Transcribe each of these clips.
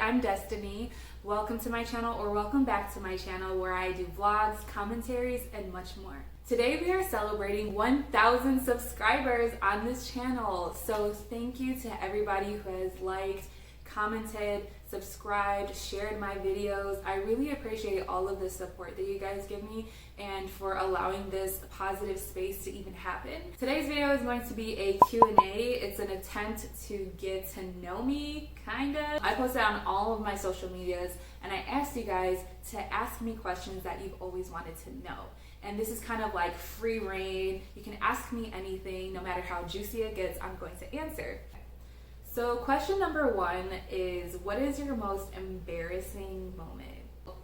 I'm Destiny. Welcome to my channel, or welcome back to my channel, where I do vlogs, commentaries, and much more. Today we are celebrating 1,000 subscribers on this channel. So thank you to everybody who has liked, commented, subscribed, shared my videos. I really appreciate all of the support that you guys give me and for allowing this positive space to even happen. Today's video is going to be a Q&A. It's an attempt to get to know me, kind of. I posted on all of my social medias and I asked you guys to ask me questions that you've always wanted to know. And this is kind of like free reign. You can ask me anything, no matter how juicy it gets, I'm going to answer. So question number one is, what is your most embarrassing moment?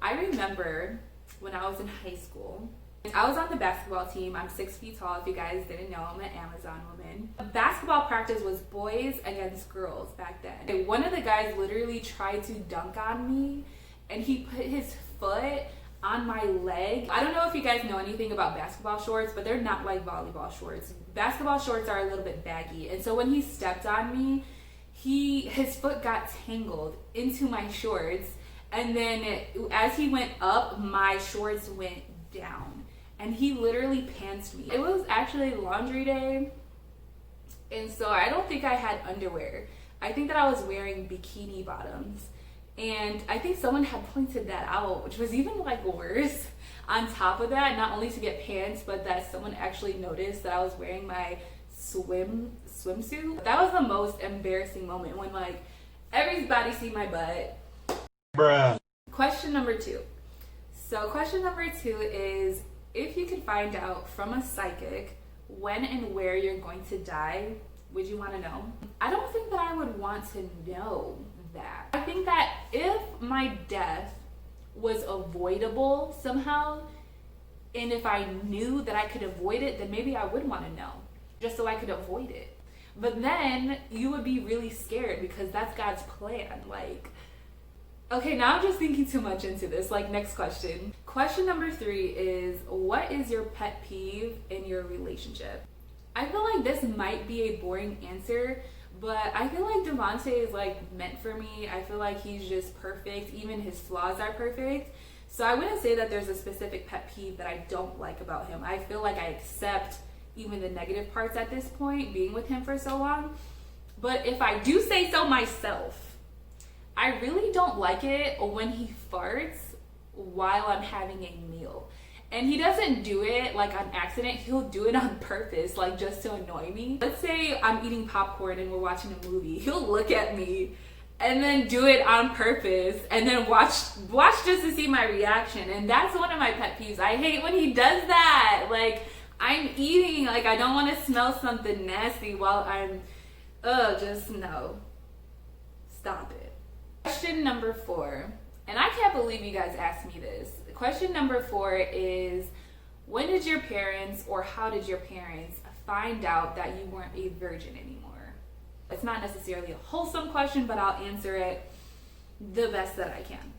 I remember when I was in high school, I was on the basketball team. I'm 6 feet tall. If you guys didn't know, I'm an Amazon woman. Basketball practice was boys against girls back then. One of the guys literally tried to dunk on me and he put his foot on my leg. I don't know if you guys know anything about basketball shorts, but they're not like volleyball shorts. Basketball shorts are a little bit baggy. And so when he stepped on me, his foot got tangled into my shorts, and then as he went up, my shorts went down, and he literally pantsed me. It was actually laundry day, and so I don't think I had underwear. I think that I was wearing bikini bottoms, and I think someone had pointed that out, which was even like worse. On top of that, not only to get pants, but that someone actually noticed that I was wearing my swimsuit. That was the most embarrassing moment, when like everybody see my butt. Bruh. Question number two. So question number two is, if you could find out from a psychic when and where you're going to die, would you want to know? I don't think that I would want to know that. I think that if my death was avoidable somehow, and if I knew that I could avoid it, then maybe I would want to know, just so I could avoid it. But then you would be really scared, because that's God's plan. Like, okay, now I'm just thinking too much into this. Like, next question. Question number three is, what is your pet peeve in your relationship? I feel like this might be a boring answer, but I feel like Devontae is like meant for me. I feel like he's just perfect. Even his flaws are perfect. So I wouldn't say that there's a specific pet peeve that I don't like about him. I feel like I accept even the negative parts at this point, being with him for so long. But if I do say so myself, I really don't like it when he farts while I'm having a meal. And he doesn't do it like on accident, he'll do it on purpose, like just to annoy me. Let's say I'm eating popcorn and we're watching a movie. He'll look at me and then do it on purpose, and then watch just to see my reaction. And that's one of my pet peeves. I hate when he does that. Like, I'm eating, like I don't want to smell something nasty while I'm, just no. Stop it. Question number four, and I can't believe you guys asked me this. Question number four is, when did your parents, or how did your parents find out that you weren't a virgin anymore? It's not necessarily a wholesome question, but I'll answer it the best that I can.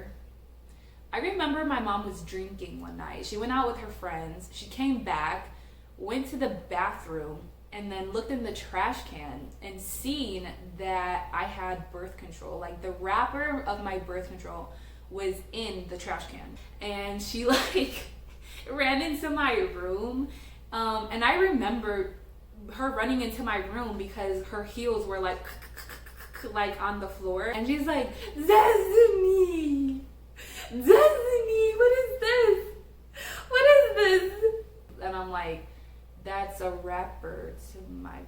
I remember my mom was drinking one night. She went out with her friends. She came back, went to the bathroom, and then looked in the trash can and seen that I had birth control. Like, the wrapper of my birth control was in the trash can. And she like ran into my room. And I remember her running into my room because her heels were like on the floor. And she's like, Destiny! Destiny, what is this? What is this? And I'm like, that's a wrapper to my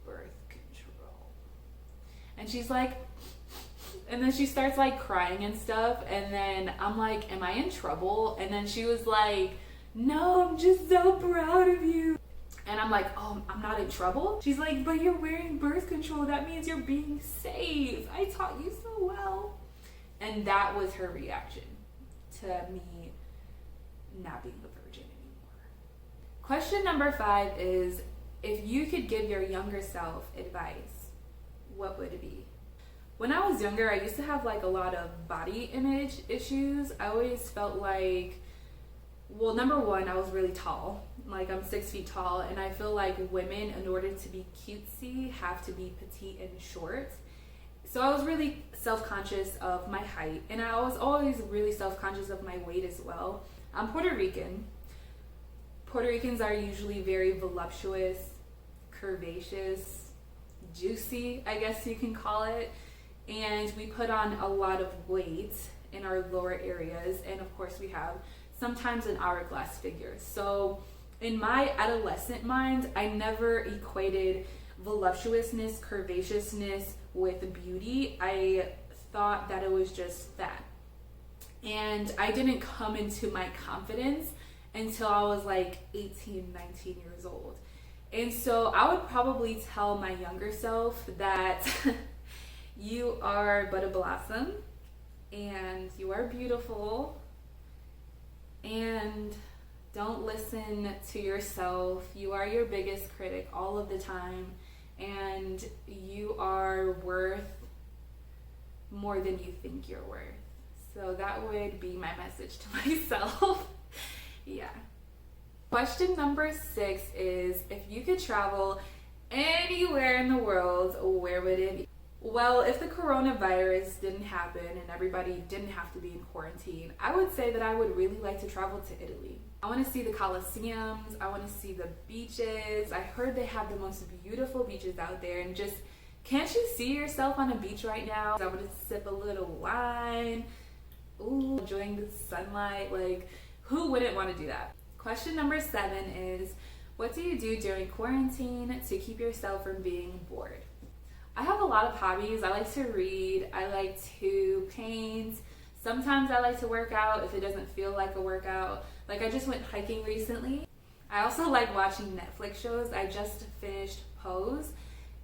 birth control. And she's like, and then she starts like crying and stuff. And then I'm like, am I in trouble? And then she was like, no, I'm just so proud of you. And I'm like, oh, I'm not in trouble? She's like, but you're wearing birth control. That means you're being safe. I taught you so well. And that was her reaction to me not being a virgin anymore. Question number five is, if you could give your younger self advice, what would it be? When I was younger, I used to have like a lot of body image issues. I always felt like, well, number one, I was really tall. Like, I'm 6 feet tall, and I feel like women, in order to be cutesy, have to be petite and short. So I was really self-conscious of my height, and I was always really self-conscious of my weight as well. I'm Puerto Rican. Puerto Ricans are usually very voluptuous, curvaceous, juicy, I guess you can call it. And we put on a lot of weight in our lower areas, and of course we have sometimes an hourglass figure. So in my adolescent mind, I never equated voluptuousness, curvaceousness with beauty. I thought that it was just fat. And I didn't come into my confidence until I was like 18, 19 years old. And so I would probably tell my younger self that you are but a blossom, and you are beautiful, and don't listen to yourself. You are your biggest critic all of the time, and you are worth more than you think you're worth. So that would be my message to myself. Yeah. Question number 6 is, if you could travel anywhere in the world, where would it be? Well, if the coronavirus didn't happen and everybody didn't have to be in quarantine, I would say that I would really like to travel to Italy. I want to see the Colosseums, I want to see the beaches. I heard they have the most beautiful beaches out there, and just, can't you see yourself on a beach right now? I want to sip a little wine, ooh, enjoying the sunlight. Like, who wouldn't want to do that? Question number 7 is, what do you do during quarantine to keep yourself from being bored? I have a lot of hobbies. I like to read, I like to paint, sometimes I like to work out if it doesn't feel like a workout. Like, I just went hiking recently. I also like watching Netflix shows. I just finished Pose,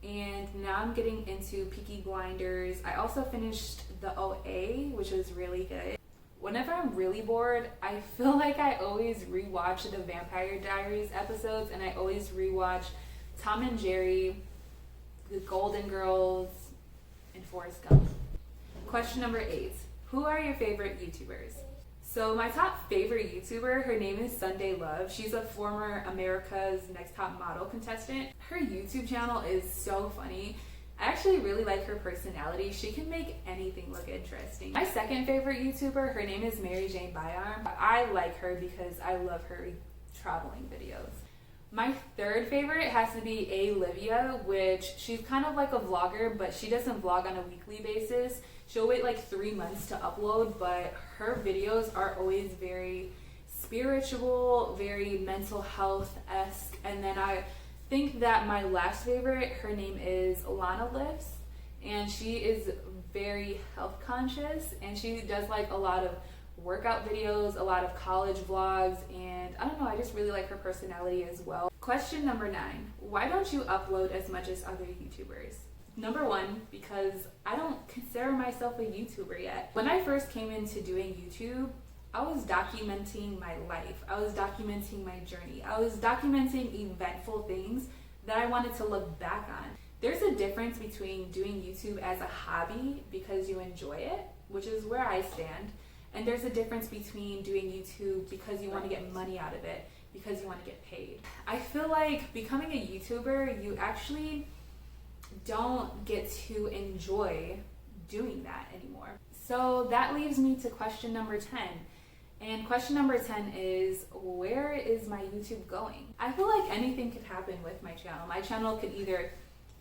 and now I'm getting into Peaky Blinders. I also finished the OA, which was really good. Whenever I'm really bored, I feel like I always rewatch the Vampire Diaries episodes, and I always rewatch Tom and Jerry, The Golden Girls, and Forrest Gump. Question number 8. Who are your favorite YouTubers? So my top favorite YouTuber, her name is Sunday Love. She's a former America's Next Top Model contestant. Her YouTube channel is so funny. I actually really like her personality. She can make anything look interesting. My second favorite YouTuber, her name is MaryJane Byarm. I like her because I love her traveling videos. My third favorite has to be Alivia, which she's kind of like a vlogger, but she doesn't vlog on a weekly basis. She'll wait like 3 months to upload, but her videos are always very spiritual, very mental health-esque. And then I think that my last favorite, her name is Lena Lifts, and she is very health conscious, and she does like a lot of workout videos, a lot of college vlogs, and I don't know, I just really like her personality as well. Question number 9. Why don't you upload as much as other YouTubers? Number 1, because I don't consider myself a YouTuber yet. When I first came into doing YouTube, I was documenting my life. I was documenting my journey. I was documenting eventful things that I wanted to look back on. There's a difference between doing YouTube as a hobby because you enjoy it, which is where I stand, and there's a difference between doing YouTube because you want to get money out of it, because you want to get paid. I feel like becoming a YouTuber, you actually don't get to enjoy doing that anymore. So that leaves me to question number 10. And question number 10 is, where is my YouTube going? I feel like anything could happen with my channel. My channel could either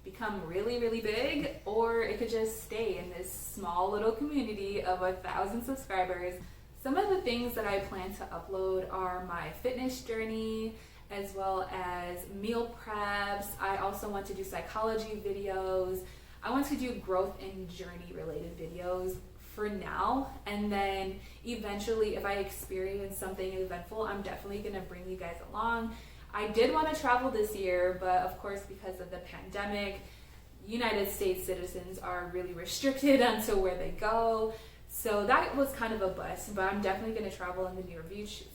become really, really big, or it could just stay in this small little community of 1,000 subscribers. Some of the things that I plan to upload are my fitness journey, as well as meal preps. I also want to do psychology videos. I want to do growth and journey related videos for now, and then eventually if I experience something eventful, I'm definitely gonna bring you guys along. I did want to travel this year, but of course because of the pandemic, United States citizens are really restricted onto where they go, so that was kind of a bust. But I'm definitely going to travel in the near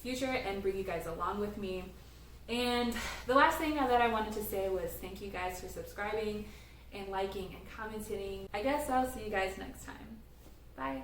future and bring you guys along with me. And the last thing that I wanted to say was thank you guys for subscribing and liking and commenting. I guess I'll see you guys next time. Bye.